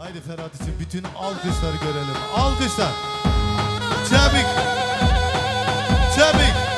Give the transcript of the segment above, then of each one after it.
Haydi Ferhat için bütün alkışları görelim. Alkışlar. Çabuk. Çabuk.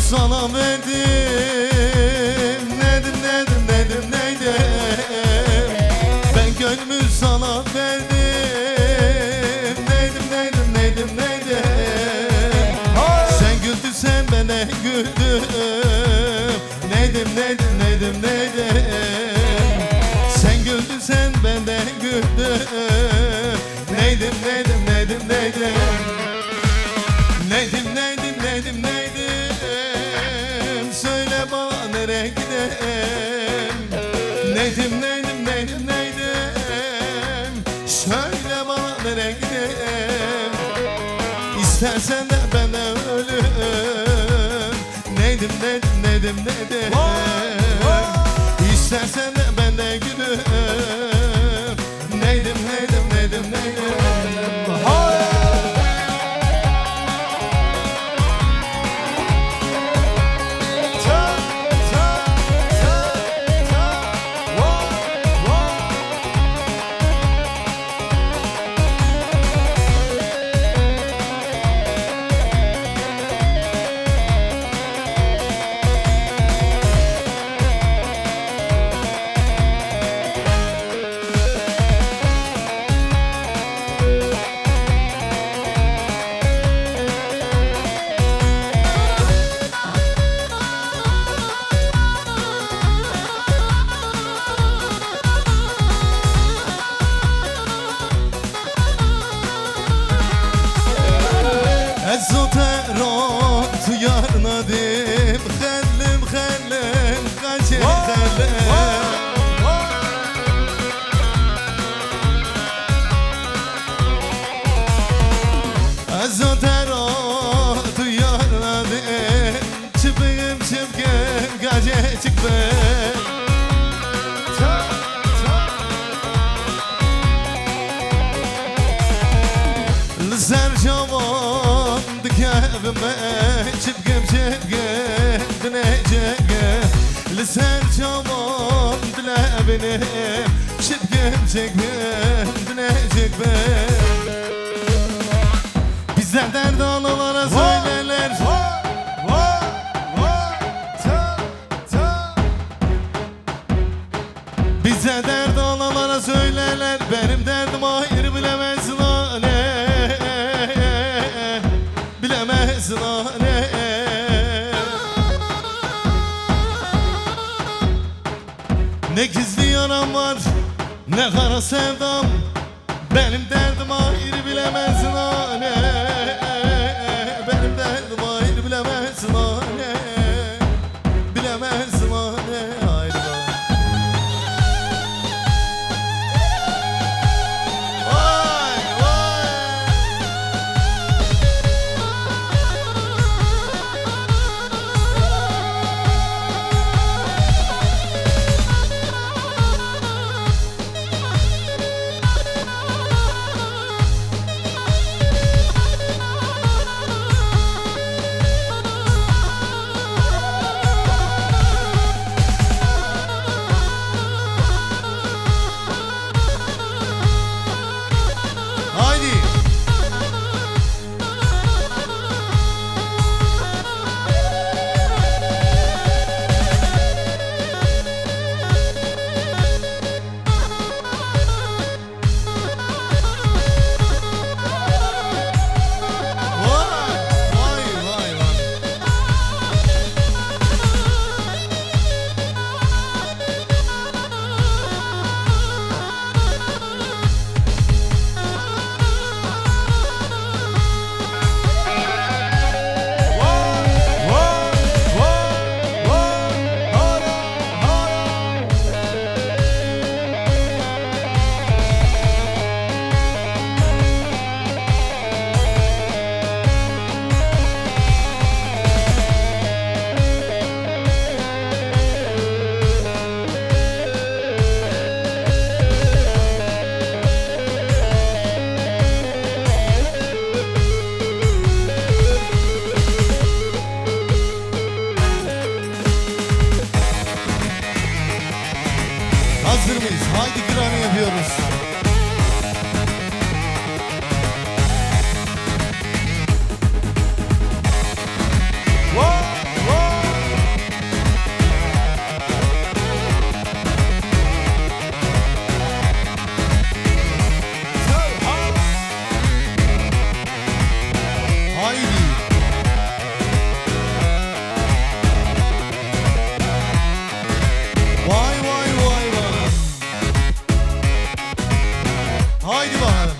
Sana verdim, nedim neydim. Ben gönlümü sana verdim, neydim. Sen güldün sen ben de güldüm, neydim. Sen güldün sen ben de güldüm, neydim. Söyle bana nereye gidelim? Neydim. Söyle bana nereye gidelim? İstersen de ben de ölüm. Neydim. İstersen de ben de gülüm. Neydim. Ezoterot yarnadim Xellim Qaçı xellim Ezoterot yarnadim Çıpığım Qaçı çıkbım Sercavan dikevime çıpgım dinecege Sercavan dile benim çıpgım dinecege Bizler derdi analara söylerler Bize derdi analara söylerler Benim derdim ayrı bilemezsin Ne gizli yaram var, ne kara sevdam Benim derdim ayrı bilemezsin anne Benim derdim ayrı bilemezsin anne Bilemezsin anne ayrı Deniz. Haydi kıranı yapıyoruz. Haydi bakalım.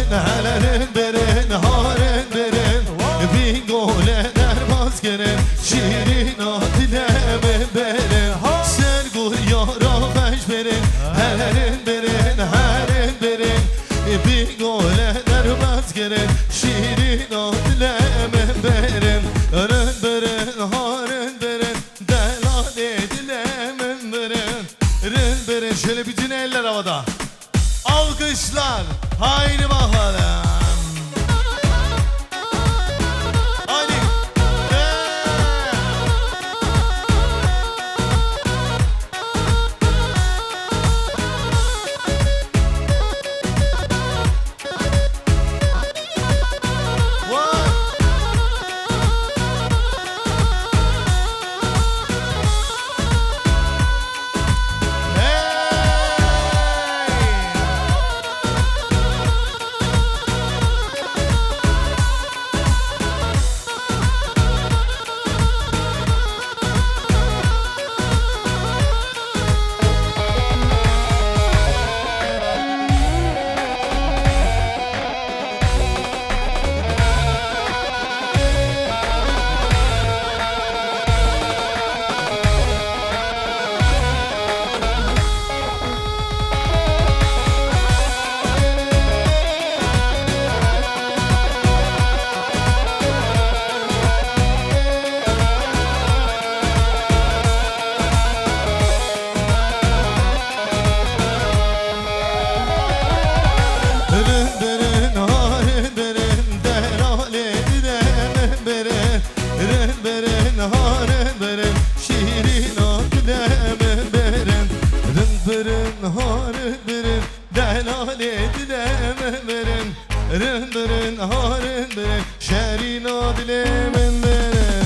Helen beren, haren beren, bir gole dermaz gelen şirin adileme beren. Sergur yara beş beren, helen beren, haren beren, bir gole dermaz gelen şirin adileme beren. Haren beren, haren beren, delal edileme beren. Haren beren, şöyle bütün eller havada. Alkışlar, haydi bakalım. Haydi. Şerin adilemen benim.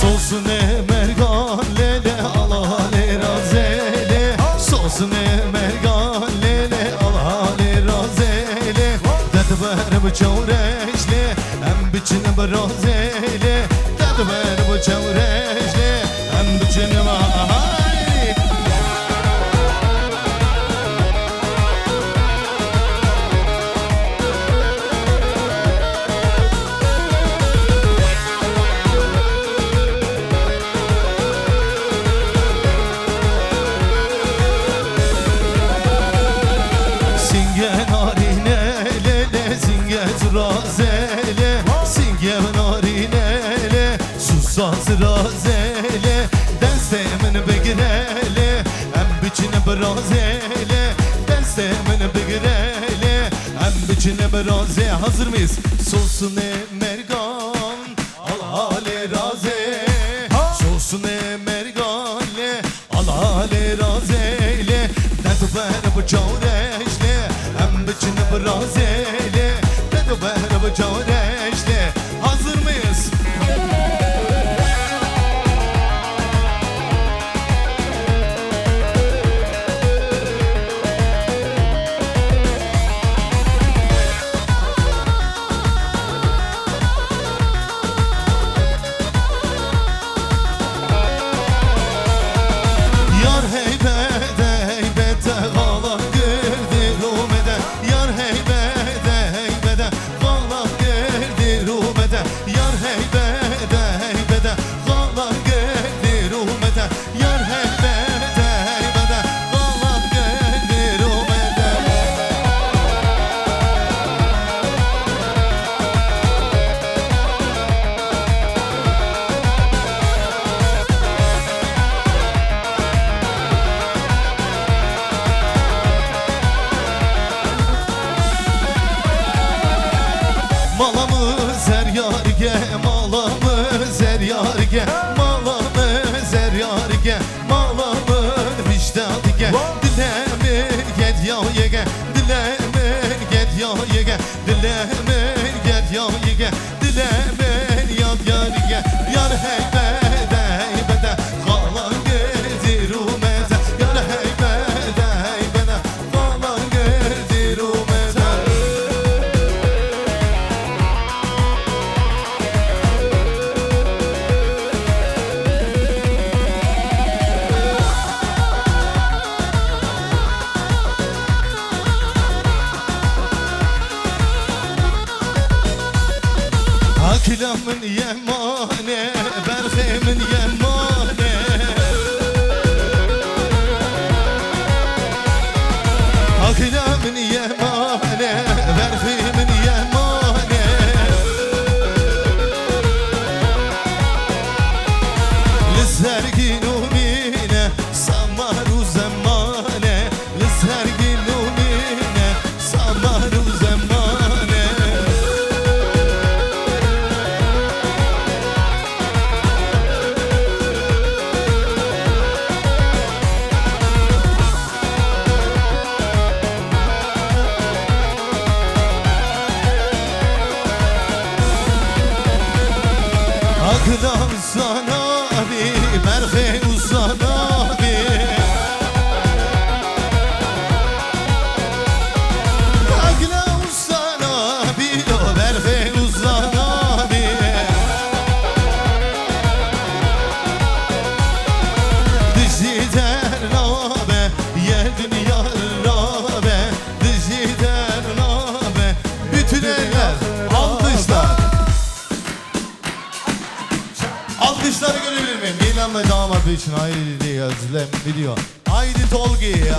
Sosun emergan lele alale razele. Sosun emergan lele alale razele. Dedberim çavreşle biçini biraz eyle Dadı ver bu çevreşle Hem biçini vay Razele, singe narinele, susaz razele, destemin begirele, em biçine brazele, destemin begirele, em biçine braze. Hazır mıyız? Solsun emergan, al hale raze, solsun emergale, al hale razele, dert ver bu çavreşle, em biçine brazele. Behre caneşle. Hazır mıyız? Yar heybede heybede gala girdi rumede. Yar heybede heybede gala girdi rumede. Yar heybede heybede gala girdi rumede. Yar heybede heybede gala girdi rumede. Malamız her yarge, malamız her yarge, malamız her yarge, malamın vicdadige, dilemin get ya yege, dilemin get ya yege, dilemin get ya yege, dilemin yad yarige, yar heybede heybede, galan girdi rumete, yar heybede heybede, galan girdi rumete. Aklamın yemane, berhemin yemane. Aklamın yemane, berhemin yemane. Lizherginumine, samaru zemane. Lizherginumine, samaru zemane. Aklam sana bir berhe uzana bir. Aklam sana bir o berhe uzana bir. Diziden rabe yedin yar rabe, diziden rabe. Bütün eller alkışlar. Alkışları görebilir miyim? Gelin ve damadı için haydi yazılım video. Haydi Tolgi ya.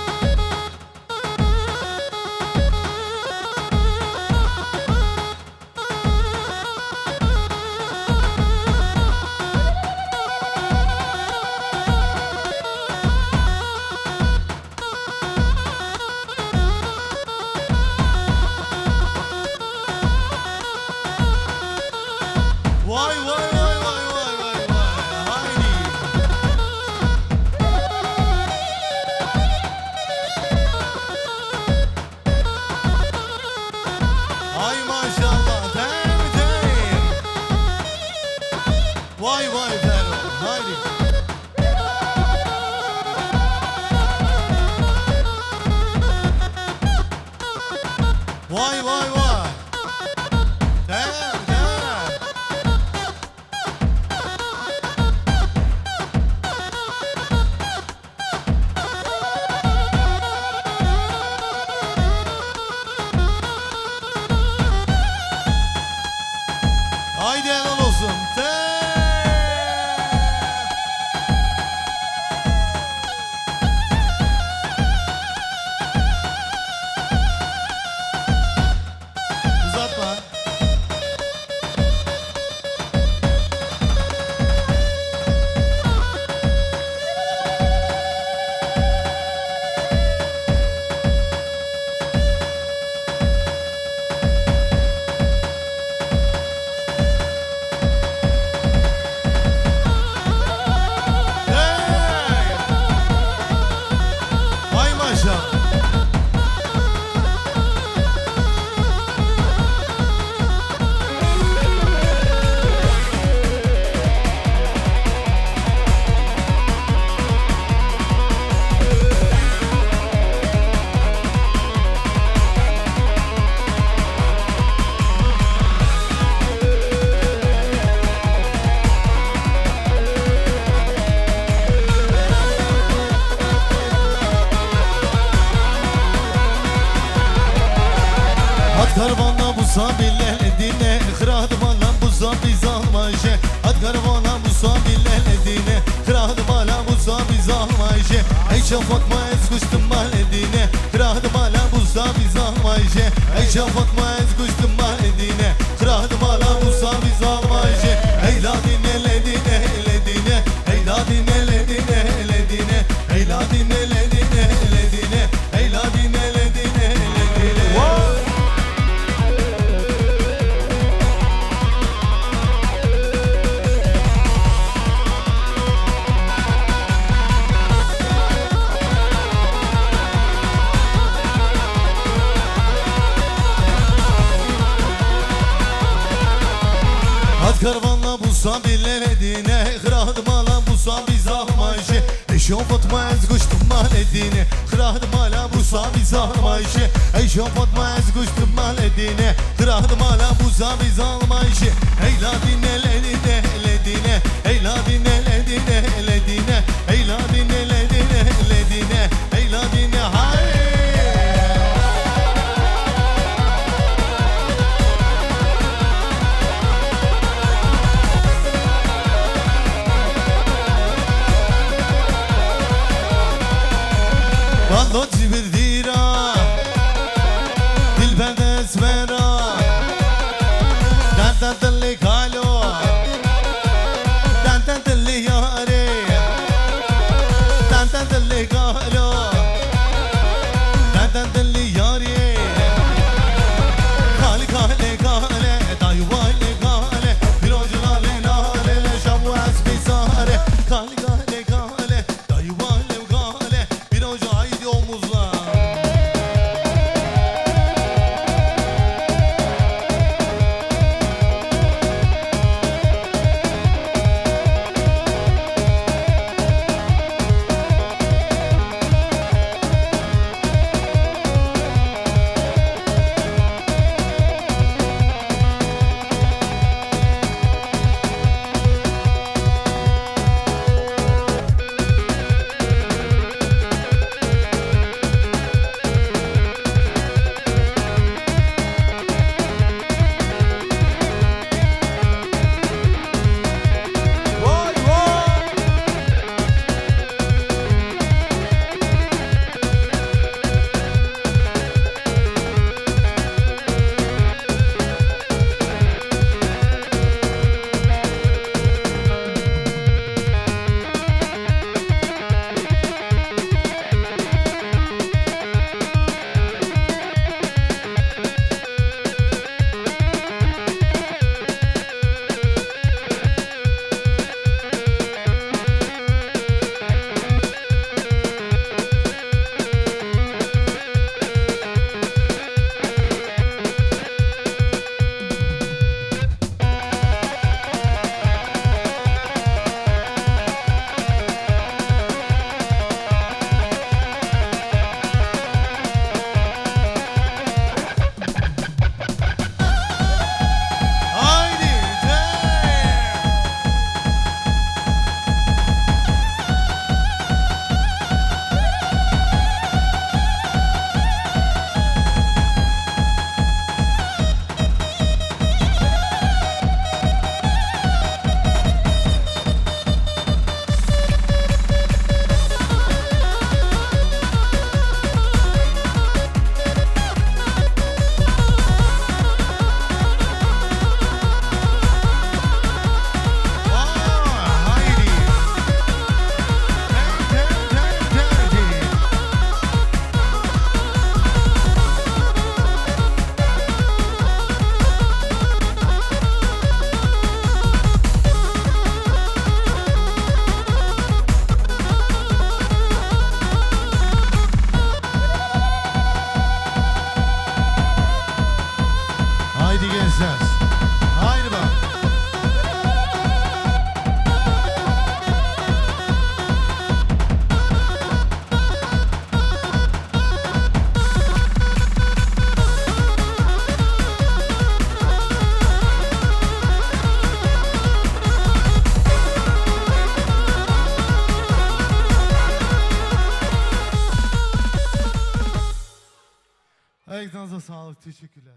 Vay vay vay. Gel gel. Haydi helal olsun. Uzatma. Hay maşallah. At karvana bu sabiller edine Kıradım alan bu sabiz almayışe At karvana bu sabiller edine Kıradım alan bu sabiz almayışe Ey Fatma ez kuştum mal edine Kıradım alan bu sabiz almayışe Ey Fatma ez kuştum mal edine Kıradım alan bu sabiz almayışe Ey ladine ledine ledine Ey ladine ledine ledine Ey ladine ledine ledine Ey ladine ledine ledine At karvanla bu sabirler edine Kıradım alan bu sabiz almayışı Fatma ez kuştum mal edine Kıradım alan bu sabiz almayışı Fatma ez kuştum mal edine Kıradım alan bu sabiz almayışı Ey ladine ledine ledine Ey ladine ledine ledine Ey ladine ledine ledine Ey ladine hay Quando ti perdirà il verde spera Tanta delle calo Tanta delle yare Tanta delle calo Tanta delle yare Kale kale kale Dayı vale kale Bir ocalarle nale Şavu esbisare Kale kale kale Dayı vale kale Bir oca haydi omuzla Ayaklarınıza sağlık. Teşekkürler.